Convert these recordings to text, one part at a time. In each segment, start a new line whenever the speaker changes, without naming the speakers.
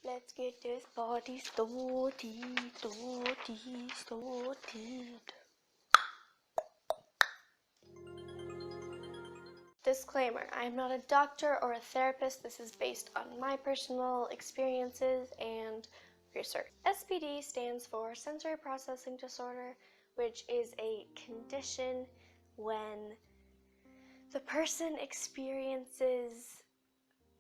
Let's get this party started. Disclaimer, I am not a doctor or a therapist. This is based on my personal experiences and research. SPD stands for sensory processing disorder, which is a condition when the person experiences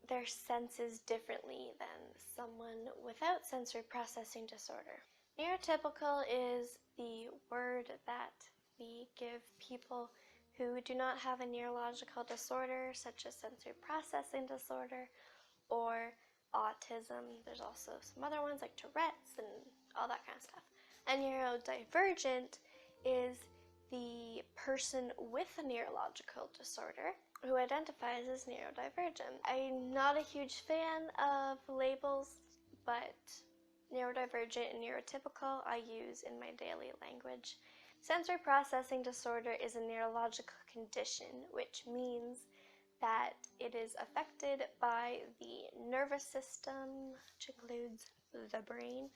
their senses differently than someone without sensory processing disorder. Neurotypical is the word that we give people who do not have a neurological disorder, such as sensory processing disorder or autism. There's also some other ones like Tourette's and all that kind of stuff. And neurodivergent is the person with a neurological disorder who identifies as neurodivergent. I'm not a huge fan of labels, but neurodivergent and neurotypical I use in my daily language. Sensory processing disorder is a neurological condition, which means that it is affected by the nervous system, which includes the brain.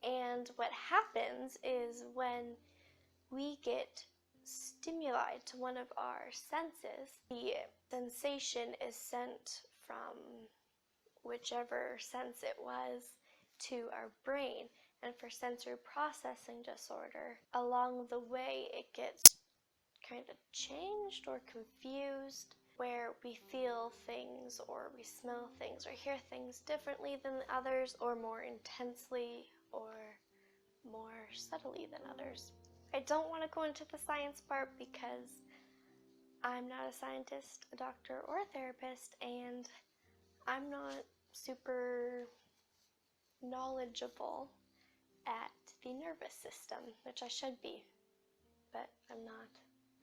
And what happens is when we get stimuli to one of our senses, the sensation is sent from whichever sense it was to our brain. And for sensory processing disorder, along the way it gets kind of changed or confused, where we feel things or we smell things or hear things differently than others, or more intensely or more subtly than others. I don't want to go into the science part because I'm not a scientist, a doctor, or a therapist, and I'm not super knowledgeable at the nervous system, which I should be, but I'm not.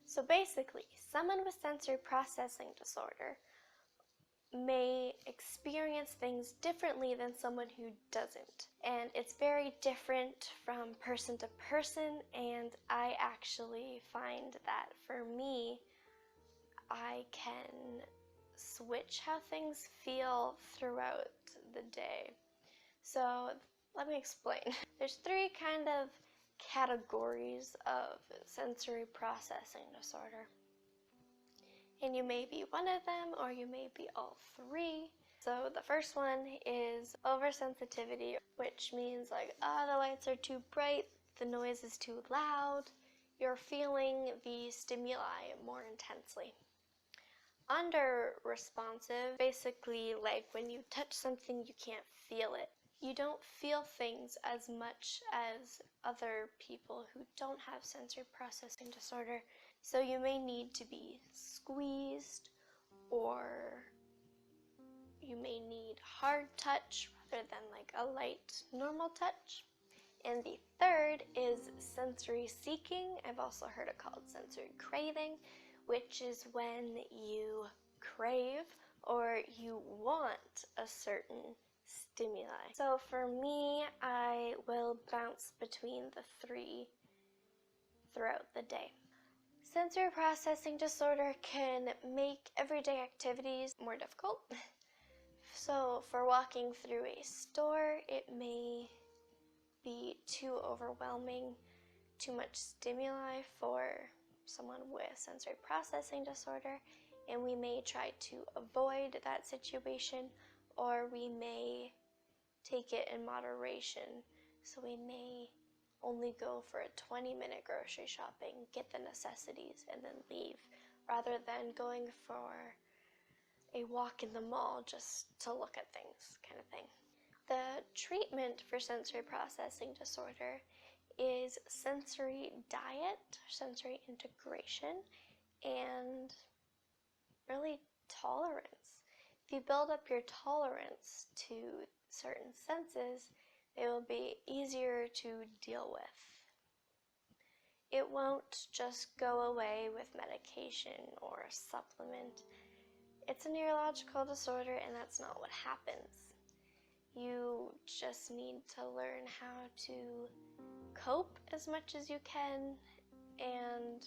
So basically, someone with sensory processing disorder may experience things differently than someone who doesn't. And it's very different from person to person, and I actually find that for me, I can switch how things feel throughout the day. So let me explain. There's three kind of categories of sensory processing disorder. And you may be one of them, or you may be all three. So the first one is oversensitivity, which means like, the lights are too bright, the noise is too loud, you're feeling the stimuli more intensely. Under-responsive, basically like when you touch something, you can't feel it. You don't feel things as much as other people who don't have sensory processing disorder. So you may need to be squeezed, or you may need hard touch rather than like a light normal touch. And the third is sensory seeking. I've also heard it called sensory craving, which is when you crave or you want a certain stimuli. So for me, I will bounce between the three throughout the day. Sensory processing disorder can make everyday activities more difficult. So for walking through a store, it may be too overwhelming, too much stimuli for someone with sensory processing disorder, and we may try to avoid that situation, or we may take it in moderation. So we may only go for a 20-minute grocery shopping, get the necessities, and then leave, rather than going for a walk in the mall just to look at things, kind of thing. The treatment for sensory processing disorder is sensory diet, sensory integration, and really tolerance. If you build up your tolerance to certain senses, they will be easier to deal with. It won't just go away with medication or a supplement. It's a neurological disorder, and that's not what happens. You just need to learn how to cope as much as you can, and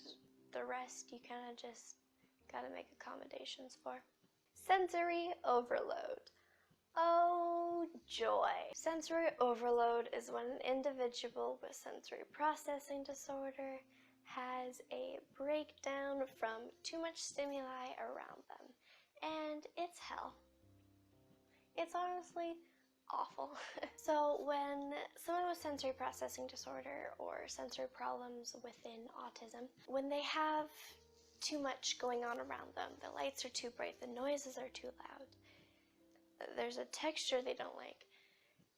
the rest you kind of just gotta make accommodations for. Sensory overload. Oh joy. Sensory overload is when an individual with sensory processing disorder has a breakdown from too much stimuli around them. And it's hell. It's honestly awful. So when someone with sensory processing disorder or sensory problems within autism, when they have too much going on around them, the lights are too bright, the noises are too loud, there's a texture they don't like,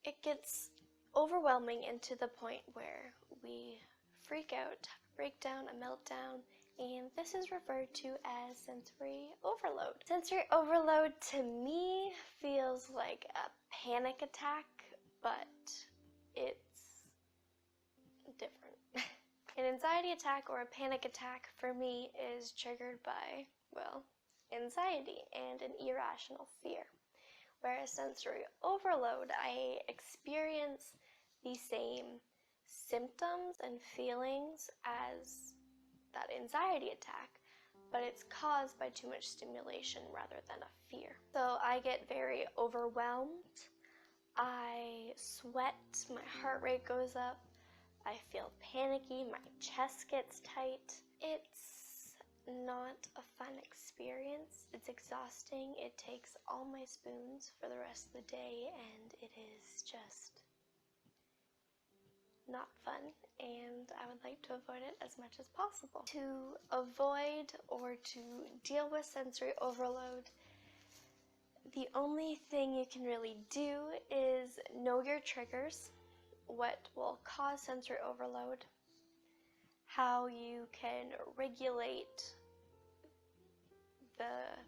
it gets overwhelming, and to the point where we freak out, break down, a meltdown, and this is referred to as sensory overload. Sensory overload to me feels like a panic attack, but it's different. An anxiety attack or a panic attack for me is triggered by, well, anxiety and an irrational fear. Whereas sensory overload, I experience the same symptoms and feelings as that anxiety attack, but it's caused by too much stimulation rather than a fear. So I get very overwhelmed, I sweat, my heart rate goes up, I feel panicky, my chest gets tight. It's not a fun experience. It's exhausting. It takes all my spoons for the rest of the day, and it is just not fun, and I would like to avoid it as much as possible. To avoid or to deal with sensory overload, the only thing you can really do is know your triggers, what will cause sensory overload, how you can regulate the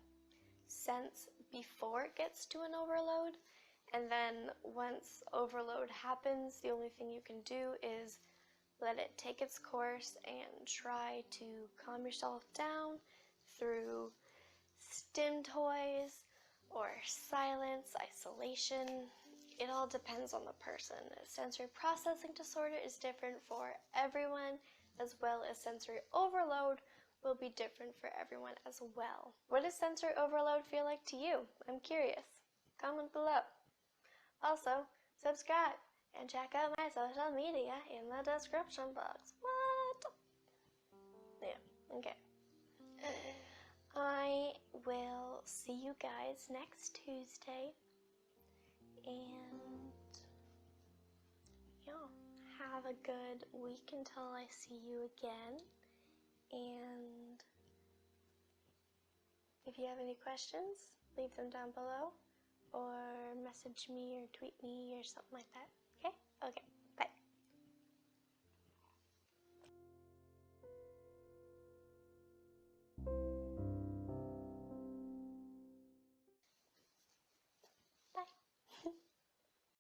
sense before it gets to an overload, and then once overload happens, the only thing you can do is let it take its course and try to calm yourself down through Stim toys or silence, isolation. It all depends on the person. Sensory processing disorder is different for everyone, as well as sensory overload will be different for everyone as well. What does sensory overload feel like to you? I'm curious. Comment below. Also, subscribe and check out my social media in the description box. What? Yeah, okay. I will see you guys next Tuesday, and yeah, have a good week until I see you again. And if you have any questions, leave them down below, or message me or tweet me or something like that. Okay? Okay.